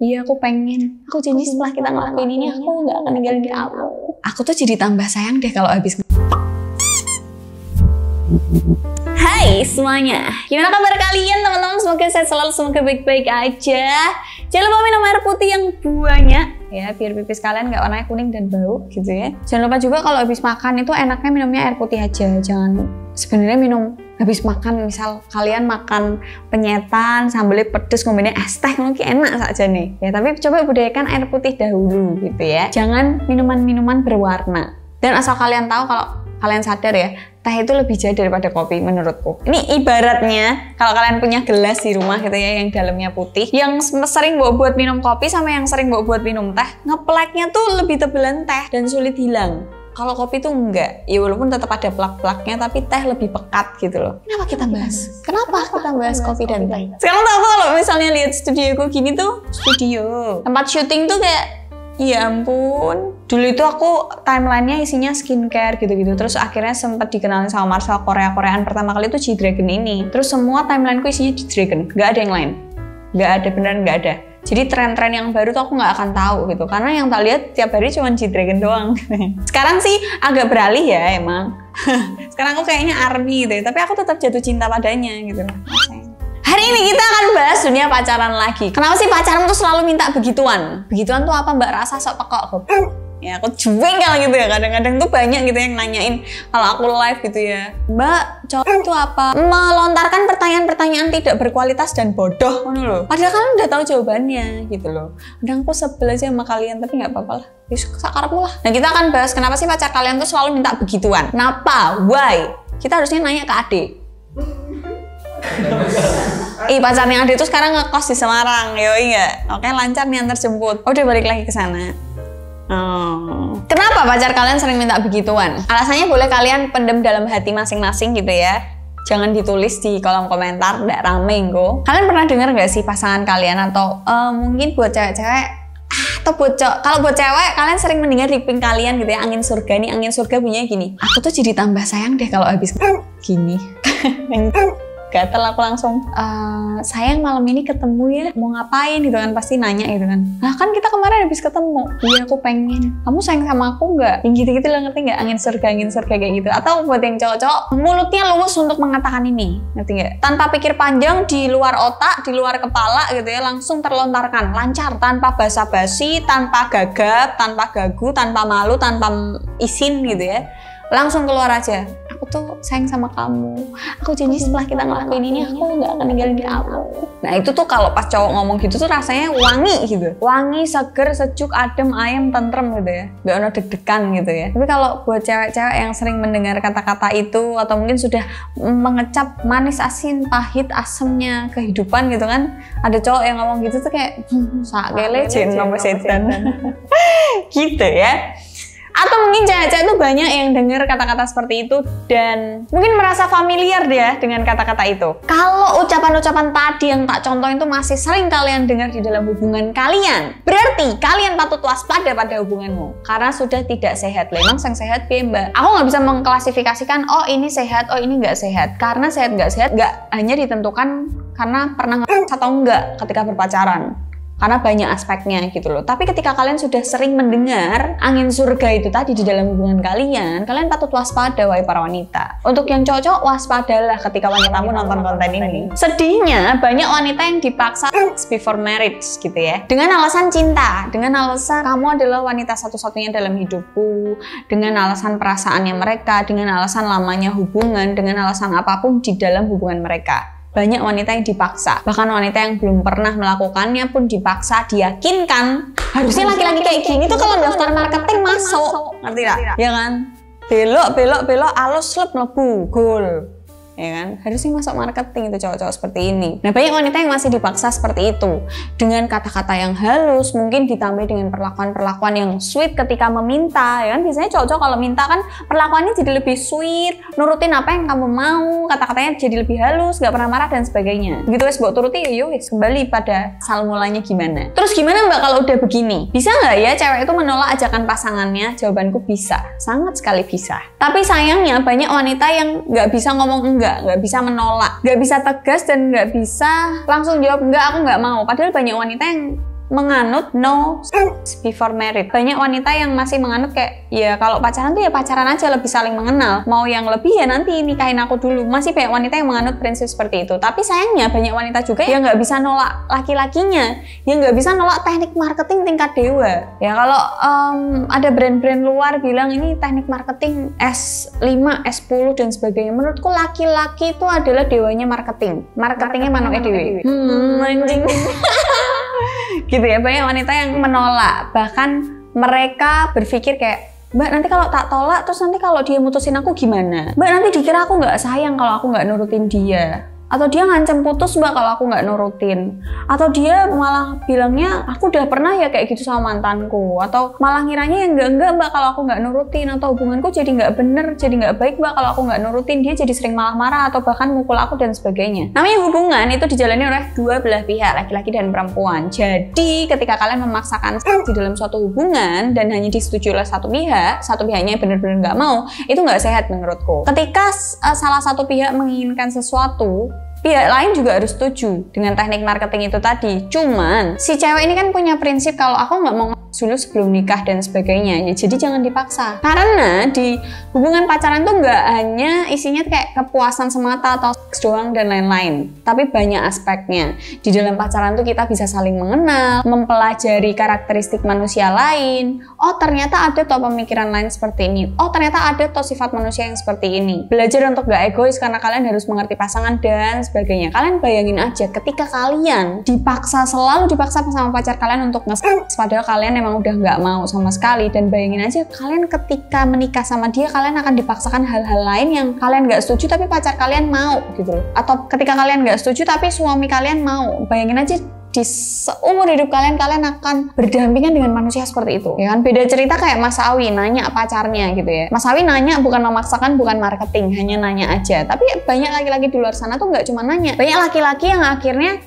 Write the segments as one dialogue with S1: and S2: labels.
S1: Iya aku pengen. Aku janji setelah kita ngelakuin ini aku nggak akan ninggalin kamu. Aku tuh jadi tambah sayang deh kalau habis. Hai semuanya, gimana kabar kalian teman-teman? Semoga sehat selalu, semoga baik-baik aja. Jangan lupa minum air putih yang banyak ya, biar pipis kalian nggak warnanya kuning dan bau gitu ya. Jangan lupa juga kalau habis makan itu enaknya minumnya air putih aja. Jangan sebenarnya minum habis makan, misal kalian makan penyetan sambalnya pedes ngomongnya es teh mungkin enak saja nih ya, tapi coba budayakan air putih dahulu gitu ya. Jangan minuman-minuman berwarna. Dan asal kalian tahu, kalau kalian sadar ya, teh itu lebih jahat daripada kopi menurutku. Ini ibaratnya kalau kalian punya gelas di rumah gitu ya, yang dalamnya putih, yang sering buat minum kopi sama yang sering buat minum teh, ngepleknya tuh lebih tebelan teh dan sulit hilang. Kalau kopi tuh enggak, ya walaupun tetap ada plak-plaknya, tapi teh lebih pekat gitu loh. Kenapa kita bahas? Kenapa kita bahas kopi dan teh? Sekarang tuh aku kalau misalnya lihat studioku gini tuh, studio tempat syuting tuh kayak, ya ampun. Dulu itu aku timelinenya isinya skincare gitu-gitu. Terus akhirnya sempat dikenalin sama Marcel Korea-Koreaan pertama kali itu G-Dragon ini. Terus semua timelineku isinya G-Dragon, nggak ada yang lain. Nggak ada, beneran nggak ada. Jadi tren-tren yang baru tuh aku nggak akan tahu gitu. Karena yang tak lihat tiap hari cuma G-Dragon doang. Sekarang sih agak beralih ya emang. Sekarang aku kayaknya ARMY gitu ya. Tapi aku tetap jatuh cinta padanya gitu. Hari ini kita akan bahas dunia pacaran lagi. Kenapa sih pacaran tuh selalu minta begituan? Begituan tuh apa Mbak? Rasa sok pekok. Ya aku jengkel gitu ya, kadang-kadang tuh banyak gitu yang nanyain kalau aku live gitu ya, Mbak, cowok itu apa? Melontarkan pertanyaan-pertanyaan tidak berkualitas dan bodoh loh. Padahal kalian udah tahu jawabannya gitu loh. Kadang aku sebel aja sama kalian, tapi nggak apa-apa lah, sakarapmu lah. Nah kita akan bahas kenapa sih pacar kalian tuh selalu minta begituan. Kenapa? Why? Kita harusnya nanya ke adik. Pacarnya Ade tuh sekarang ngekos di Semarang, yoi nggak? Oke, lancar nih antar jemput. Udah balik lagi ke sana. Kenapa pacar kalian sering minta begituan? Alasannya boleh kalian pendem dalam hati masing-masing gitu ya. Jangan ditulis di kolom komentar, nggak rame kok. Kalian pernah dengar nggak sih pasangan kalian atau mungkin buat cewek-cewek atau buat cowok? Kalau buat cewek, kalian sering mendengar di kuping kalian gitu ya, angin surga nih, angin surga bunyinya gini. Aku tuh jadi tambah sayang deh kalau habis gini. Gatel aku langsung, sayang malam ini ketemu ya, mau ngapain gitu kan, pasti nanya gitu kan. Nah kan kita kemarin habis ketemu, iya aku pengen, kamu sayang sama aku nggak? Yang gitu-gitu lah, ngerti nggak? Angin surga kayak gitu. Atau buat yang cowok-cowok, mulutnya luwes untuk mengatakan ini, ngerti nggak? Tanpa pikir panjang, di luar otak, di luar kepala gitu ya, langsung terlontarkan, lancar, tanpa basa-basi, tanpa gagap, tanpa gagu, tanpa malu, tanpa isin gitu ya. Langsung keluar aja. Aku tuh sayang sama kamu. Aku janji setelah kita ngelakuin ini aku nggak akan ninggalin kamu. Nah itu tuh kalau pas cowok ngomong gitu tuh rasanya wangi gitu. Wangi, seger, sejuk, adem, ayem, tentrem gitu ya. Nggak ada deg-degan gitu ya. Tapi kalau buat cewek-cewek yang sering mendengar kata-kata itu atau mungkin sudah mengecap manis, asin, pahit, asemnya kehidupan gitu kan. Ada cowok yang ngomong gitu tuh kayak sakele jen nomor setan. Gitu ya. Atau mungkin cewek-cewek tuh banyak yang dengar kata-kata seperti itu dan mungkin merasa familiar dia dengan kata-kata itu. Kalau ucapan-ucapan tadi yang tak contohin itu masih sering kalian dengar di dalam hubungan kalian, berarti kalian patut waspada pada hubunganmu karena sudah tidak sehat. Memang yang sehat ya Mbak. Aku nggak bisa mengklasifikasikan oh ini sehat, oh ini nggak sehat. Karena sehat nggak hanya ditentukan karena pernah atau enggak ketika berpacaran. Karena banyak aspeknya gitu loh. Tapi ketika kalian sudah sering mendengar angin surga itu tadi di dalam hubungan kalian, kalian patut waspada wahai para wanita. Untuk yang cowok, waspadalah ketika wanitamu nonton konten ini. Sedihnya banyak wanita yang dipaksa before marriage gitu ya. Dengan alasan cinta, dengan alasan kamu adalah wanita satu-satunya dalam hidupku, dengan alasan perasaannya mereka, dengan alasan lamanya hubungan, dengan alasan apapun di dalam hubungan mereka. Banyak wanita yang dipaksa, bahkan wanita yang belum pernah melakukannya pun dipaksa, diyakinkan harusnya laki-laki kayak gini tuh kalau daftar marketing masuk, ngerti gak? Ya kan? Belok, alus slep mlebu, gol. Ya kan? Harusnya masuk marketing itu cowok-cowok seperti ini. Nah banyak wanita yang masih dipaksa seperti itu dengan kata-kata yang halus, mungkin ditambah dengan perlakuan-perlakuan yang sweet ketika meminta. Ya kan biasanya cowok-cowok kalau minta kan perlakuannya jadi lebih sweet, nurutin apa yang kamu mau, kata-katanya jadi lebih halus, gak pernah marah dan sebagainya. Begitu wes buat turuti, yowes kembali pada asal mulanya gimana. Terus gimana Mbak kalau udah begini? Bisa nggak ya cewek itu menolak ajakan pasangannya? Jawabanku bisa, sangat sekali bisa. Tapi sayangnya banyak wanita yang nggak bisa ngomong enggak, nggak bisa menolak, nggak bisa tegas dan nggak bisa langsung jawab enggak, aku nggak mau. Padahal banyak wanita yang menganut no sex before married. Banyak wanita yang masih menganut kayak ya kalau pacaran tuh ya pacaran aja, lebih saling mengenal. Mau yang lebih ya nanti nikahin aku dulu. Masih banyak wanita yang menganut prinsip seperti itu. Tapi sayangnya banyak wanita juga yang nggak bisa nolak laki-lakinya, yang nggak bisa nolak teknik marketing tingkat dewa. Ya kalau ada brand-brand luar bilang ini teknik marketing S5, S10 dan sebagainya. Menurutku laki-laki itu adalah dewanya marketing. Marketingnya manuknya dewe. Anjing. Gitu ya, banyak wanita yang menolak. Bahkan mereka berpikir kayak, Mbak nanti kalau tak tolak, terus nanti kalau dia mutusin aku gimana? Mbak nanti dikira aku nggak sayang kalau aku nggak nurutin dia. Atau dia ngancam putus Mbak kalau aku nggak nurutin. Atau dia malah bilangnya aku udah pernah ya kayak gitu sama mantanku. Atau malah ngiranya yang enggak Mbak kalau aku nggak nurutin. Atau hubunganku jadi nggak bener, jadi nggak baik Mbak kalau aku nggak nurutin. Dia jadi sering marah-marah atau bahkan mukul aku dan sebagainya. Namanya hubungan itu dijalani oleh dua belah pihak, laki-laki dan perempuan. Jadi ketika kalian memaksakan di dalam suatu hubungan dan hanya disetujui oleh satu pihaknya benar-benar nggak mau, itu nggak sehat menurutku. Ketika salah satu pihak menginginkan sesuatu, pihak lain juga harus setuju dengan teknik marketing itu tadi. Cuman si cewek ini kan punya prinsip kalau aku nggak mau dulu sebelum nikah dan sebagainya ya, jadi jangan dipaksa. Karena di hubungan pacaran tuh nggak hanya isinya kayak kepuasan semata atau seks doang dan lain-lain, tapi banyak aspeknya. Di dalam pacaran tuh kita bisa saling mengenal, mempelajari karakteristik manusia lain. Oh ternyata ada toh pemikiran lain seperti ini. Oh ternyata ada toh sifat manusia yang seperti ini. Belajar untuk nggak egois karena kalian harus mengerti pasangan dan sebagainya. Kalian bayangin aja ketika kalian selalu dipaksa sama pacar kalian untuk nge-seks, padahal kalian emang udah nggak mau sama sekali. Dan bayangin aja kalian ketika menikah sama dia, kalian akan dipaksakan hal-hal lain yang kalian nggak setuju tapi pacar kalian mau gitu loh. Atau ketika kalian nggak setuju tapi suami kalian mau. Bayangin aja di seumur hidup kalian akan berdampingan dengan manusia seperti itu ya kan. Beda cerita kayak Mas Awi nanya pacarnya gitu ya. Mas Awi nanya bukan memaksakan, bukan marketing, hanya nanya aja. Tapi banyak laki-laki di luar sana tuh nggak cuma nanya, banyak laki-laki yang akhirnya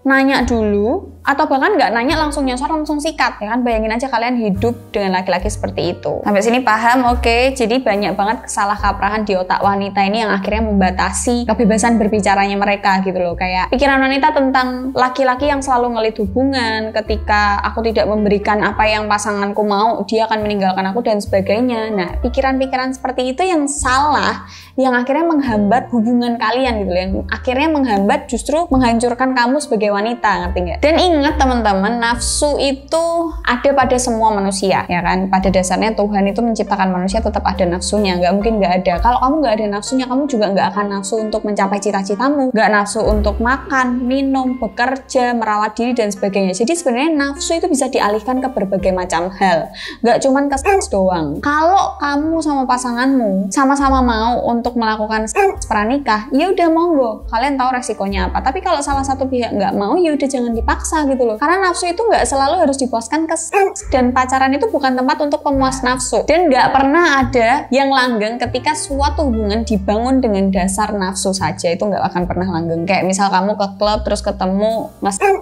S1: nanya dulu atau bahkan nggak nanya langsung nyosor, langsung sikat ya kan. Bayangin aja kalian hidup dengan laki-laki seperti itu. Sampai sini paham? Oke. Jadi banyak banget kesalahkaprahan di otak wanita ini yang akhirnya membatasi kebebasan berbicaranya mereka gitu loh. Kayak pikiran wanita tentang laki-laki yang selalu ngelit hubungan, ketika aku tidak memberikan apa yang pasanganku mau, dia akan meninggalkan aku dan sebagainya. Nah pikiran-pikiran seperti itu yang salah, yang akhirnya menghambat hubungan kalian gitu loh, yang akhirnya menghambat, justru menghancurkan kamu sebagai wanita, ngerti nggak? Dan ingat teman-teman, nafsu itu ada pada semua manusia ya kan. Pada dasarnya Tuhan itu menciptakan manusia tetap ada nafsunya, nggak mungkin nggak ada. Kalau kamu nggak ada nafsunya, kamu juga nggak akan nafsu untuk mencapai cita-citamu, nggak nafsu untuk makan, minum, bekerja, merawat diri dan sebagainya. Jadi sebenarnya nafsu itu bisa dialihkan ke berbagai macam hal, nggak cuman ke seks doang. Kalau kamu sama pasanganmu sama-sama mau untuk melakukan seks pranikah, ya udah monggo, kalian tahu resikonya apa. Tapi kalau salah satu pihak nggak mau, ya udah jangan dipaksa gitu loh. Karena nafsu itu nggak selalu harus dipuaskan ke seks, dan pacaran itu bukan tempat untuk pemuas nafsu. Dan nggak pernah ada yang langgeng ketika suatu hubungan dibangun dengan dasar nafsu saja, itu nggak akan pernah langgeng. Kayak misal kamu ke klub terus ketemu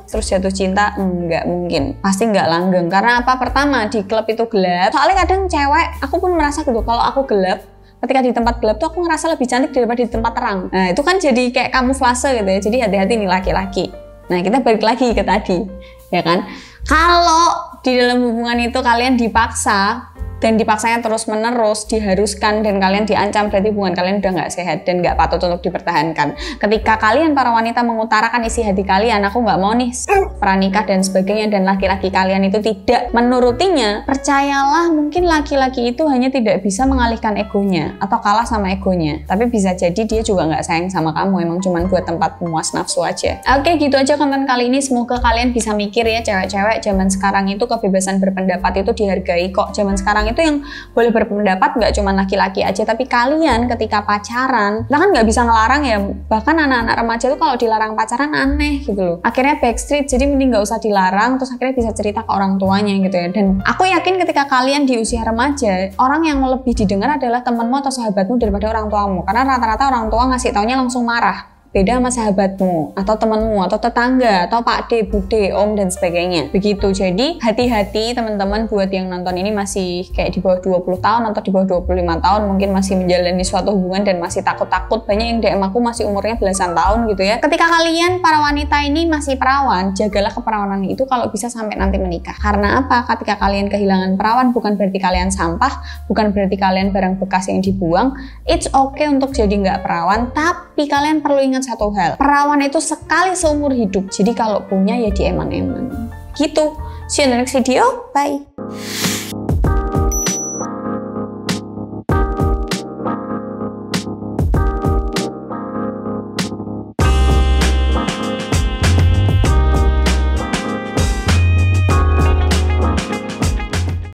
S1: terus jatuh cinta, nggak mungkin, pasti nggak langgeng. Karena apa? Pertama, di klub itu gelap. Soalnya kadang cewek, aku pun merasa gitu, kalau aku gelap, ketika di tempat gelap tuh aku ngerasa lebih cantik daripada di tempat terang. Nah itu kan jadi kayak kamuflase gitu ya. Jadi hati-hati nih laki-laki. Nah kita balik lagi ke tadi ya kan. Kalau di dalam hubungan itu kalian dipaksa, dan dipaksanya terus menerus, diharuskan, dan kalian diancam, berarti hubungan kalian udah nggak sehat dan nggak patut untuk dipertahankan. Ketika kalian para wanita mengutarakan isi hati kalian, aku nggak mau nih pranikah dan sebagainya, dan laki-laki kalian itu tidak menurutinya, percayalah mungkin laki-laki itu hanya tidak bisa mengalihkan egonya atau kalah sama egonya, tapi bisa jadi dia juga nggak sayang sama kamu, emang cuma buat tempat pemuas nafsu aja. Oke, gitu aja konten kali ini. Semoga kalian bisa mikir ya, cewek-cewek zaman sekarang itu kebebasan berpendapat itu dihargai kok. Zaman sekarang itu yang boleh berpendapat nggak cuma laki-laki aja, tapi kalian ketika pacaran, kita kan nggak bisa ngelarang ya. Bahkan anak-anak remaja itu kalau dilarang pacaran aneh gitu loh. Akhirnya backstreet, jadi mending nggak usah dilarang, terus akhirnya bisa cerita ke orang tuanya gitu ya. Dan aku yakin ketika kalian di usia remaja, orang yang lebih didengar adalah temanmu atau sahabatmu daripada orang tuamu, karena rata-rata orang tua ngasih taunya langsung marah. beda sama sahabatmu atau temanmu atau tetangga atau Pak D, Bude, Om dan sebagainya. Begitu. Jadi hati-hati teman-teman buat yang nonton ini masih kayak di bawah 20 tahun atau di bawah 25 tahun mungkin masih menjalani suatu hubungan dan masih takut-takut. Banyak yang DM aku masih umurnya belasan tahun gitu ya. Ketika kalian para wanita ini masih perawan, jagalah keperawanan itu kalau bisa sampai nanti menikah. Karena apa? Ketika kalian kehilangan perawan bukan berarti kalian sampah, bukan berarti kalian barang bekas yang dibuang. It's okay untuk jadi nggak perawan, tapi kalian perlu ingat satu hal, perawan itu sekali seumur hidup, jadi kalau punya ya dieman-eman gitu. See you in the next video, bye.